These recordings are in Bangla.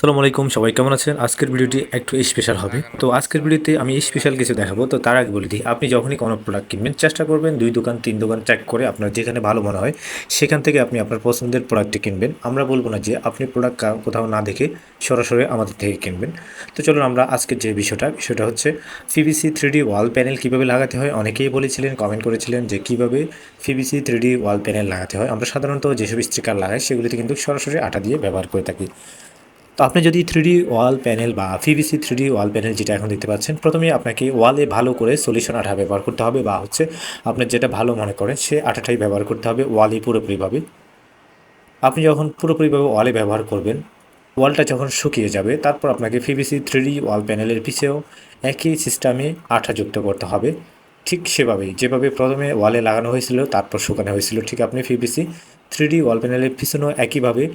আসসালামু আলাইকুম, সবাই কেমন আছেন? আজকের ভিডিওটি একটু স্পেশাল হবে। তো আজকের ভিডিওতে আমি স্পেশাল কিছু দেখাবো। তো তার আগে বলে দিই, আপনি যখনই কোনো প্রোডাক্ট কিনবেন চেষ্টা করবেন 2 দোকান 3 দোকান চেক করে আপনার যেখানে ভালো মনে হয় সেখান থেকে আপনি আপনার পছন্দের প্রোডাক্টটি কিনবেন। আমরা বলবো না যে আপনি প্রোডাক্ট কোথাও না দেখে সরাসরি আমাদের থেকে কিনবেন। তো চলুন আমরা আজকের যে বিষয়টা হচ্ছে পিভিসি 3D ওয়াল প্যানেল কীভাবে লাগাতে হয়। অনেকেই বলেছিলেন, কমেন্ট করেছিলেন যে কীভাবে পিভিসি 3D ওয়াল প্যানেল লাগাতে হয়। আমরা সাধারণত যেসব স্টিকার লাগাই সেগুলিতে কিন্তু সরাসরি আঠা দিয়ে ব্যবহার করে থাকি। তো আপনি যদি 3D ওয়াল প্যানেল বা পিভিসি 3D ওয়াল প্যানেল যেটা এখন দেখতে পাচ্ছেন, প্রথমে আপনাকে ওয়ালে ভালো করে সলিউশন আঠা ব্যবহার করতে হবে, বা হচ্ছে আপনার যেটা ভালো মনে করেন সে আঠাটাই ব্যবহার করতে হবে ওয়ালে পুরোপুরিভাবে। আপনি যখন পুরোপুরিভাবে ওয়ালে ব্যবহার করবেন, ওয়ালটা যখন শুকিয়ে যাবে, তারপর আপনাকে পিভিসি 3D ওয়াল প্যানেলের পিছেও একই সিস্টেমে আঠা যুক্ত করতে হবে। ঠিক সেভাবেই যেভাবে প্রথমে ওয়ালে লাগানো হয়েছিল তারপর শুকানো হয়েছিল, ঠিক আপনি পিভিসি 3D ওয়াল প্যানেলের পিছনেও একইভাবে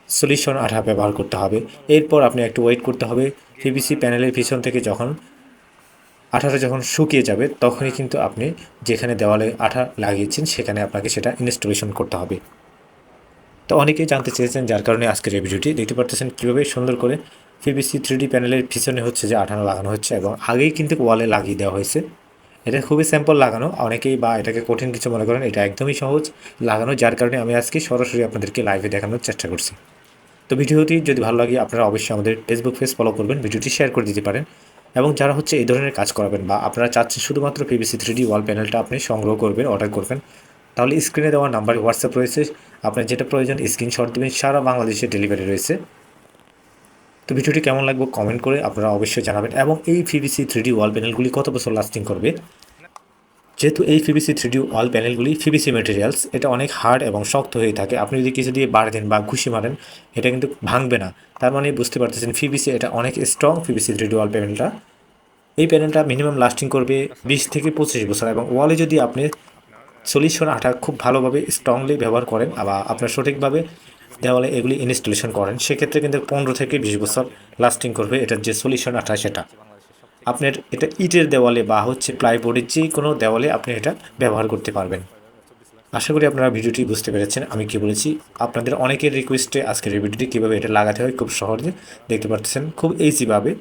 সলিউশন আঠা ব্যবহার করতে হবে। এরপর আপনি একটু ওয়েট করতে হবে। পিভিসি প্যানেলের পিছন থেকে যখন আঠাটা যখন শুকিয়ে যাবে, তখনই কিন্তু আপনি যেখানে দেওয়ালে আঠা লাগিয়েছেন সেখানে আপনাকে সেটা ইনস্টলেশন করতে হবে। তো অনেকেই জানতে চেয়েছেন, যার কারণে আজকের এই ভিডিওটি দেখতে পারতেছেন কীভাবে সুন্দর করে পিভিসি 3D প্যানেলের পিছনে হচ্ছে যে আঠা লাগানো হচ্ছে, এবং আগেই কিন্তু ওয়ালে লাগিয়ে দেওয়া হয়েছে। এটা খুবই সিম্পল লাগানো, অনেকেই বা এটাকে কঠিন কিছু মনে করেন, এটা একদমই সহজ লাগানো, যার কারণে আমি আজকে সরাসরি আপনাদেরকে লাইভে দেখানোর চেষ্টা করছি। তো ভিডিওটি যদি ভালো লাগে আপনারা অবশ্যই আমাদের ফেসবুক পেজ ফলো করবেন, ভিডিওটি শেয়ার করে দিতে পারেন। এবং যারা হচ্ছে এই ধরনের কাজ করাবেন বা আপনারা চাচ্ছেন শুধুমাত্র পিভিসি 3D ওয়াল প্যানেলটা আপনি সংগ্রহ করবেন, অর্ডার করবেন, তাহলে স্ক্রিনে দেওয়া নাম্বারে হোয়াটসঅ্যাপ রয়েছে, আপনার যেটা প্রয়োজন স্ক্রিনশট দেবেন, সারা বাংলাদেশে ডেলিভারি রয়েছে। তো ভিডিওটি কেমন লাগবে কমেন্ট করে আপনারা অবশ্যই জানাবেন। এবং এই পিভিসি 3D ওয়াল প্যানেলগুলি কত বছর লাস্টিং করবে, যেহেতু এই পিভিসি 3D ওয়াল প্যানেলগুলি পিভিসি ম্যাটেরিয়ালস, এটা অনেক হার্ড এবং শক্ত হয়ে থাকে। আপনি যদি কিছু দিয়ে বাড়ি দেন বা ঘুষি মারেন, এটা কিন্তু ভাঙবে না। তার মানে বুঝতে পারতেছেন পিভিসি এটা অনেক স্ট্রং। পিভিসি 3D ওয়াল প্যানেলটা, এই প্যানেলটা মিনিমাম লাস্টিং করবে 20 থেকে 25 বছর। এবং ওয়ালে যদি আপনি সলিউশন আঠা খুব ভালোভাবে স্ট্রংলি ব্যবহার করেন বা আপনার সঠিকভাবে দেওয়ালে এগুলি ইনস্টলেশন করেন, সেক্ষেত্রে কিন্তু 15 থেকে 20 বছর লাস্টিং করবে এটার যে সলিউশন আঠা সেটা। আপনার এটা ইটের দেওয়ালে বা হচ্ছে প্লাইবোর্ডের যে কোনো দেওয়ালে আপনি এটা ব্যবহার করতে পারবেন। আশা করি আপনারা ভিডিওটি বুঝতে পেরেছেন আমি কি বলেছি। আপনাদের অনেকের রিকোয়েস্টে আজকের এই ভিডিওটি কীভাবে এটা লাগাতে হয় খুব সহজে দেখতে পাচ্ছেন, খুব ইজিভাবে।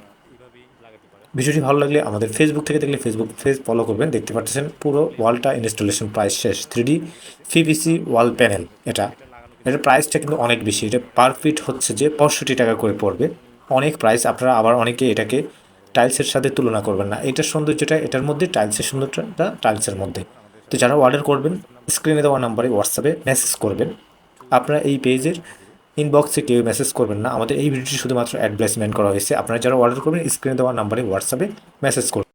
ভিডিওটি ভালো লাগলে আমাদের ফেসবুক থেকে দেখলে ফেসবুক পেজ ফলো করবেন। দেখতে পাচ্ছেন পুরো ওয়ালটা ইনস্টলেশন প্রাইস শেষ। 3D পিভিসি ওয়াল প্যানেল, এটার প্রাইসটা কিন্তু অনেক বেশি। এটা পার ফিট হচ্ছে যে 65 টাকা করে পড়বে, অনেক প্রাইস। আপনারা আবার অনেকে এটাকে টাইলসের সাথে তুলনা করবেন না, এটার সৌন্দর্যটা এটার মধ্যে, টাইলসের সৌন্দর্যটা টাইলসের মধ্যে। তো যারা অর্ডার করবেন স্ক্রিনে দেওয়া নাম্বারে হোয়াটসঅ্যাপে মেসেজ করবেন। আপনারা এই পেজের ইনবক্সে কেউ মেসেজ করবেন না, আমাদের এই ভিডিওটি শুধুমাত্র অ্যাডভার্টাইজমেন্ট করা হয়েছে। আপনারা যারা অর্ডার করবেন স্ক্রিনে দেওয়া নাম্বারে হোয়াটসঅ্যাপে মেসেজ করবেন।